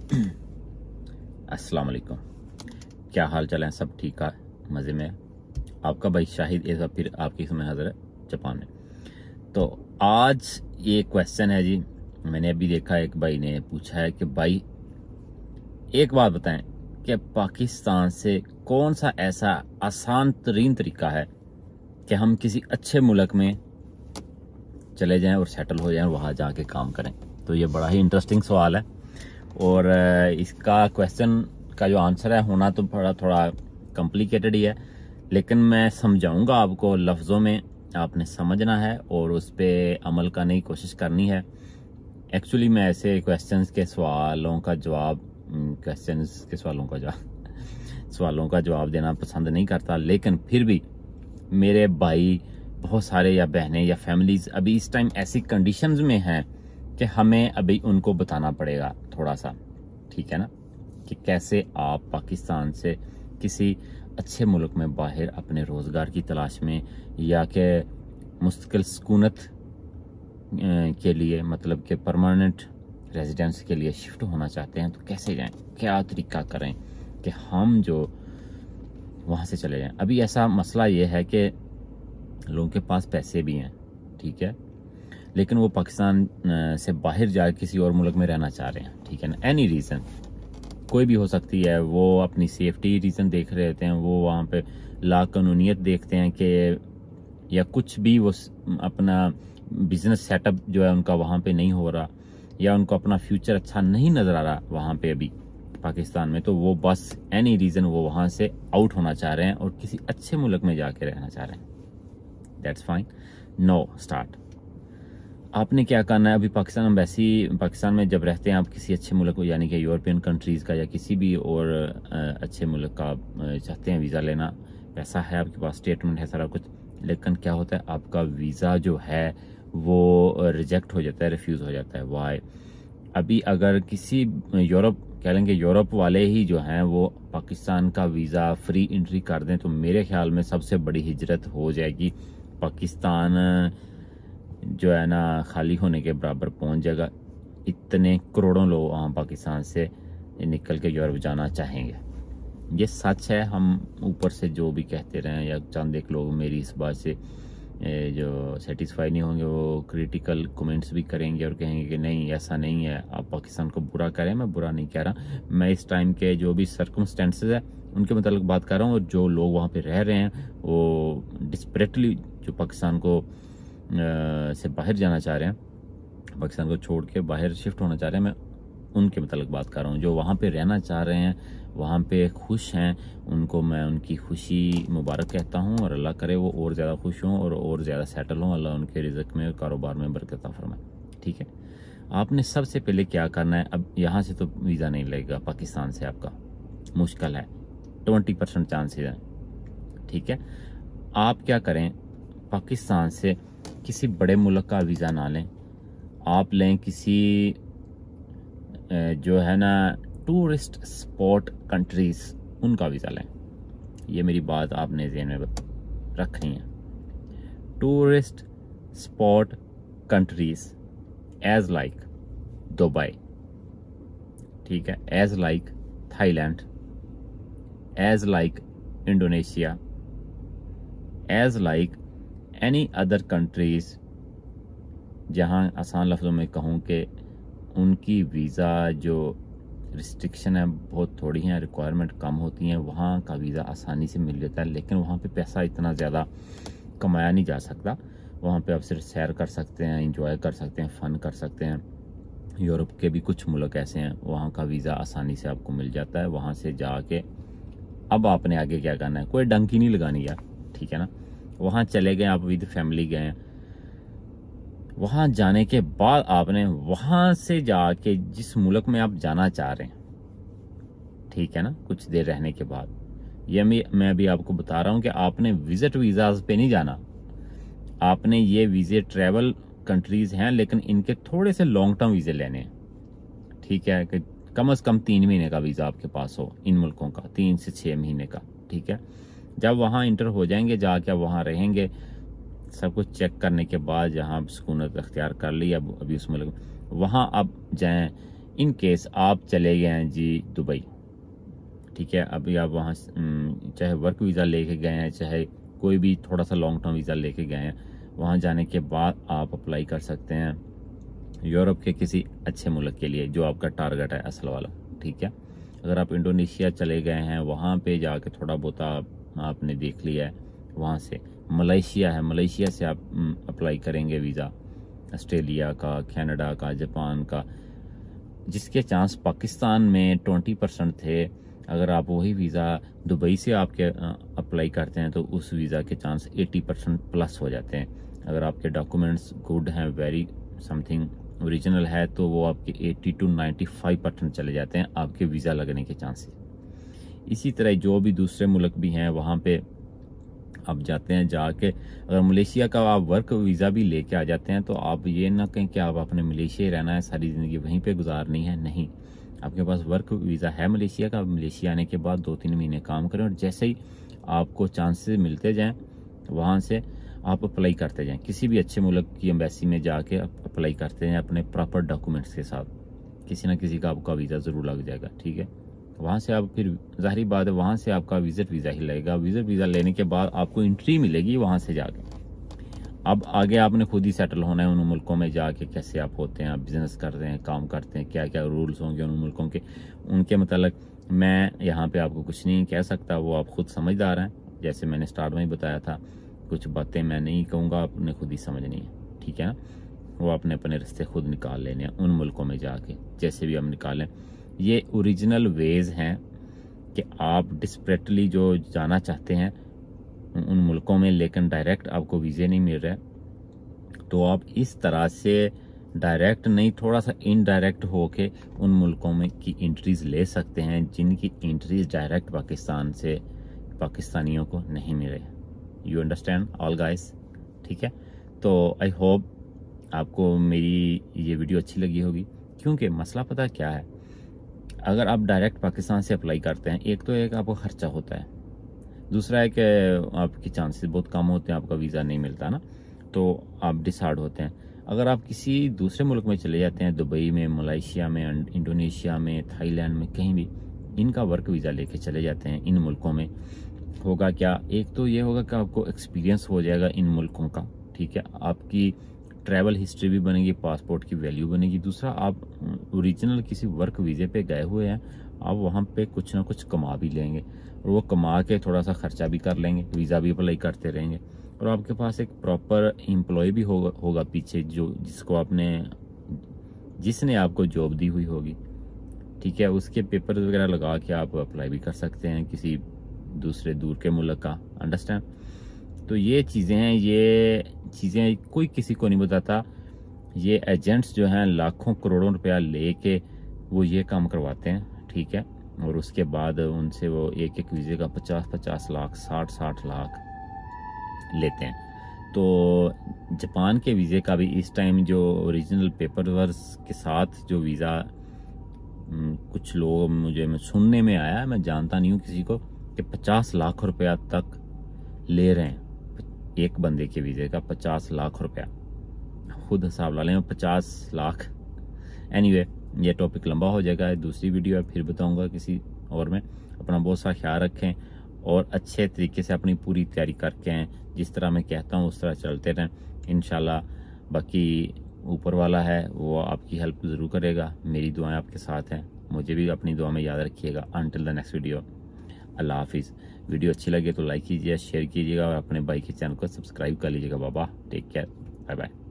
अस्सलाम वालेकुम। क्या हाल चाल है? सब ठीक है, मज़े में। आपका भाई शाहिद एक बार फिर आपकी समय हाजिर है जापान में। तो आज ये क्वेश्चन है जी, मैंने अभी देखा एक भाई ने पूछा है कि भाई एक बात बताएं कि पाकिस्तान से कौन सा ऐसा आसान तरीन तरीका है कि हम किसी अच्छे मुल्क में चले जाएं और सेटल हो जाएं, वहाँ जाके काम करें। तो ये बड़ा ही इंटरेस्टिंग सवाल है और इसका क्वेश्चन का जो आंसर है होना तो थोड़ा कॉम्प्लिकेटेड ही है, लेकिन मैं समझाऊंगा आपको लफ्ज़ों में, आपने समझना है और उस पर अमल करने की कोशिश करनी है। एक्चुअली मैं ऐसे सवालों का जवाब देना पसंद नहीं करता, लेकिन फिर भी मेरे भाई बहुत सारे या बहनें या फैमिलीज अभी इस टाइम ऐसी कंडीशंस में हैं कि हमें अभी उनको बताना पड़ेगा थोड़ा सा, ठीक है ना, कि कैसे आप पाकिस्तान से किसी अच्छे मुल्क में बाहर अपने रोज़गार की तलाश में या कि मुस्तकिल सुकूनत के लिए, मतलब कि परमानेंट रेजिडेंस के लिए शिफ्ट होना चाहते हैं, तो कैसे जाएं, क्या तरीका करें कि हम जो वहाँ से चले जाएं। अभी ऐसा मसला ये है कि लोगों के पास पैसे भी हैं, ठीक है, लेकिन वो पाकिस्तान से बाहर जाकर किसी और मुल्क में रहना चाह रहे हैं, ठीक है ना। एनी रीज़न कोई भी हो सकती है, वो अपनी सेफ्टी रीज़न देख रहे होते हैं, वो वहाँ पे ला कानूनियत देखते हैं कि या कुछ भी, वो अपना बिजनेस सेटअप जो है उनका वहाँ पे नहीं हो रहा, या उनको अपना फ्यूचर अच्छा नहीं नज़र आ रहा वहाँ पे अभी पाकिस्तान में, तो वो बस एनी रीज़न वो वहाँ से आउट होना चाह रहे हैं और किसी अच्छे मुल्क में जाके रहना चाह रहे हैं। That's fine. Know start. आपने क्या करना है, अभी पाकिस्तान में जब रहते हैं आप, किसी अच्छे मुल्क को, यानी कि यूरोपियन कंट्रीज़ का या किसी भी और अच्छे मुल्क का चाहते हैं वीज़ा लेना, पैसा है आपके पास, स्टेटमेंट है, सारा कुछ, लेकिन क्या होता है आपका वीज़ा जो है वो रिजेक्ट हो जाता है, रिफ्यूज़ हो जाता है। वाई? अभी अगर किसी यूरोप वाले ही जो हैं वो पाकिस्तान का वीज़ा फ्री एंट्री कर दें, तो मेरे ख्याल में सबसे बड़ी हिजरत हो जाएगी। पाकिस्तान जो है ना खाली होने के बराबर पहुंच जाएगा। इतने करोड़ों लोग वहाँ पाकिस्तान से निकल के यूरोप जाना चाहेंगे, ये सच है। हम ऊपर से जो भी कहते रहें या चंद एक लोग मेरी इस बात से जो सेटिस्फाई नहीं होंगे, वो क्रिटिकल कमेंट्स भी करेंगे और कहेंगे कि नहीं ऐसा नहीं है, आप पाकिस्तान को बुरा करें। मैं बुरा नहीं कह रहा, मैं इस टाइम के जो भी सर्कमस्टेंसेस है उनके मतलब बात कर रहा हूँ। और जो लोग वहाँ पे रह रहे हैं वो डिस्परेटली जो पाकिस्तान को से बाहर जाना चाह रहे हैं, पाकिस्तान को छोड़ के बाहर शिफ्ट होना चाह रहे हैं, मैं उनके मतलब बात कर रहा हूँ। जो वहाँ पे रहना चाह रहे हैं, वहाँ पे खुश हैं, उनको मैं उनकी खुशी मुबारक कहता हूँ और अल्लाह करे वो और ज़्यादा खुश हों और ज़्यादा सेटल हों, अल्लाह उनके रिज़्क़ में और कारोबार में बरकत फरमाए, ठीक है। आपने सबसे पहले क्या करना है, अब यहाँ से तो वीज़ा नहीं लगेगा पाकिस्तान से, आपका मुश्किल है, 20% चांसेस हैं, ठीक है। आप क्या करें, पाकिस्तान से किसी बड़े मुल्क का वीज़ा ना लें, आप लें किसी जो है ना टूरिस्ट स्पॉट कंट्रीज, उनका वीज़ा लें। ये मेरी बात आपने ज़हन में रखनी है। Tourist spot countries as like Dubai, ठीक है, as like Thailand, as like Indonesia, as like any other countries जहाँ आसान लफ्ज़ों में कहूँ कि उनकी वीज़ा जो रिस्ट्रिक्शन है बहुत थोड़ी हैं, रिक्वायरमेंट कम होती हैं, वहाँ का वीज़ा आसानी से मिल जाता है। लेकिन वहाँ पे पैसा इतना ज़्यादा कमाया नहीं जा सकता, वहाँ पे आप सिर्फ सैर कर सकते हैं, इंजॉय कर सकते हैं, फ़न कर सकते हैं। यूरोप के भी कुछ मुल्क ऐसे हैं वहाँ का वीज़ा आसानी से आपको मिल जाता है। वहाँ से जाके अब आपने आगे क्या करना है, कोई डंकी नहीं लगानी यार, ठीक है ना। वहाँ चले गए, आप विद फैमिली गए, वहाँ जाने के बाद आपने वहाँ से जाके जिस मुल्क में आप जाना चाह रहे हैं, ठीक है ना, कुछ देर रहने के बाद, ये मैं अभी आपको बता रहा हूँ कि आपने विजिट वीज़ाज पे नहीं जाना, आपने ये वीज़े ट्रैवल कंट्रीज़ हैं लेकिन इनके थोड़े से लॉन्ग टर्म वीज़े लेने हैं, ठीक है, कि कम से कम 3 महीने का वीज़ा आपके पास हो, इन मुल्कों का 3 से 6 महीने का, ठीक है। जब वहाँ इंटर हो जाएंगे, जाके वहाँ रहेंगे, सब कुछ चेक करने के बाद जहाँ सुकूनत अख्तियार कर ली, अब अभी उस मुल्क वहाँ अब जाएं इन केस आप चले गए हैं जी दुबई, ठीक है, अभी आप वहाँ चाहे वर्क वीज़ा लेके गए हैं, चाहे कोई भी थोड़ा सा लॉन्ग टर्म वीज़ा लेके गए हैं, वहाँ जाने के बाद आप अप्लाई कर सकते हैं यूरोप के किसी अच्छे मुल्क के लिए जो आपका टारगेट है असल वाला, ठीक है। अगर आप इंडोनेशिया चले गए हैं, वहाँ पे जाके थोड़ा बहुत आपने देख लिया है, वहाँ से मलेशिया है, मलेशिया से आप अप्लाई करेंगे वीज़ा, ऑस्ट्रेलिया का, कनाडा का, जापान का, जिसके चांस पाकिस्तान में 20% थे, अगर आप वही वीज़ा दुबई से आपके अप्लाई करते हैं तो उस वीज़ा के चांस 80% प्लस हो जाते हैं। अगर आपके डॉक्यूमेंट्स गुड हैं, वेरी समथिंग ओरिजिनल है, तो वो आपके 80 to 95% चले जाते हैं आपके वीज़ा लगने के चांसेस। इसी तरह जो भी दूसरे मुल्क भी हैं वहाँ पे आप जाते हैं, जाके अगर मलेशिया का आप वर्क वीज़ा भी लेके आ जाते हैं तो आप ये ना कहें कि आप अपने मलेशिया ही रहना है, सारी ज़िंदगी वहीं पे गुजारनी है, नहीं। आपके पास वर्क वीज़ा है मलेशिया का, मलेशिया आने के बाद 2-3 महीने काम करें और जैसे ही आपको चांसेस मिलते जाएं वहाँ से आप अप्लाई करते जाएं, किसी भी अच्छे मुल्क की एम्बेसी में जाके अप्लाई करते जाएं अपने प्रॉपर डॉक्यूमेंट्स के साथ, किसी ना किसी का आपका वीज़ा ज़रूर लग जाएगा, ठीक है। वहाँ से आप फिर ज़ाहिर बात है वहाँ से आपका विजिट वीज़ा ही लगेगा, विजिट वीज़ा लेने के बाद आपको एंट्री मिलेगी वहाँ से जाके। अब आगे आपने खुद ही सेटल होना है उन मुल्कों में जाके, कैसे आप होते हैं, आप बिजनेस कर रहे हैं, काम करते हैं, क्या क्या रूल्स होंगे उन मुल्कों के, उनके मतलब मैं यहाँ पे आपको कुछ नहीं कह सकता, वो आप खुद समझदार हैं। जैसे मैंने स्टार्ट में ही बताया था, कुछ बातें मैं नहीं कहूँगा, आपने खुद ही समझनी है, ठीक है ना। वो आपने अपने रास्ते खुद निकाल लेने हैं उन मुल्कों में जाके, जैसे भी आप निकालें। ये ओरिजिनल वेज हैं कि आप डिस्परेटली जो जाना चाहते हैं उन मुल्कों में, लेकिन डायरेक्ट आपको वीज़े नहीं मिल रहे, तो आप इस तरह से डायरेक्ट नहीं, थोड़ा सा इनडायरेक्ट होके उन मुल्कों में की एंट्रीज ले सकते हैं जिनकी एंट्रीज डायरेक्ट पाकिस्तान से पाकिस्तानियों को नहीं मिले। यू अंडरस्टैंड ऑल गाइस, ठीक है। तो आई होप आपको मेरी ये वीडियो अच्छी लगी होगी, क्योंकि मसला पता क्या है, अगर आप डायरेक्ट पाकिस्तान से अप्लाई करते हैं, एक तो एक आपको खर्चा होता है, दूसरा है कि आपकी चांसेस बहुत कम होते हैं, आपका वीज़ा नहीं मिलता ना, तो आप डिसाइड होते हैं। अगर आप किसी दूसरे मुल्क में चले जाते हैं, दुबई में, मलेशिया में, इंडोनेशिया में, थाईलैंड में, कहीं भी इनका वर्क वीज़ा लेके चले जाते हैं इन मुल्कों में, होगा क्या, एक तो ये होगा कि आपको एक्सपीरियंस हो जाएगा इन मुल्कों का, ठीक है, आपकी ट्रैवल हिस्ट्री भी बनेगी, पासपोर्ट की वैल्यू बनेगी। दूसरा, आप ओरिजिनल किसी वर्क वीज़े पे गए हुए हैं, आप वहाँ पे कुछ ना कुछ कमा भी लेंगे और वो कमा के थोड़ा सा खर्चा भी कर लेंगे, वीज़ा भी अप्लाई करते रहेंगे और आपके पास एक प्रॉपर एम्प्लॉय भी होगा पीछे, जो जिसने आपको जॉब दी हुई होगी, ठीक है। उसके पेपर वगैरह लगा के आप अप्लाई भी कर सकते हैं किसी दूसरे दूर के मुल्क का, अंडरस्टैंड। तो ये चीज़ें हैं, ये चीज़ें कोई किसी को नहीं बताता। ये एजेंट्स जो हैं लाखों करोड़ों रुपया लेके वो ये काम करवाते हैं, ठीक है, और उसके बाद उनसे वो एक एक वीज़े का 50-50 लाख, 60-60 लाख लेते हैं। तो जापान के वीज़े का भी इस टाइम जो ओरिजिनल पेपर वर्क के साथ जो वीज़ा कुछ लोग मुझे सुनने में आया, मैं जानता नहीं हूँ किसी को, कि 50 लाख रुपया तक ले रहे हैं एक बंदे के वीज़े का, 50 लाख रुपया, खुद हिसाब ला लें 50 लाख। एनीवे, ये टॉपिक लंबा हो जाएगा, दूसरी वीडियो फिर बताऊंगा किसी और में। अपना बहुत सा ख्याल रखें और अच्छे तरीके से अपनी पूरी तैयारी करके आएँ, जिस तरह मैं कहता हूँ उस तरह चलते रहें इंशाल्लाह। बाकी ऊपर वाला है वो आपकी हेल्प ज़रूर करेगा, मेरी दुआएं आपके साथ हैं, मुझे भी अपनी दुआ में याद रखिएगा। अंटिल द नेक्स्ट वीडियो, अल्लाह हाफिज़। वीडियो अच्छी लगे तो लाइक कीजिए, शेयर कीजिएगा और अपने भाई के चैनल को सब्सक्राइब कर लीजिएगा। बाबा टेक केयर, बाय बाय।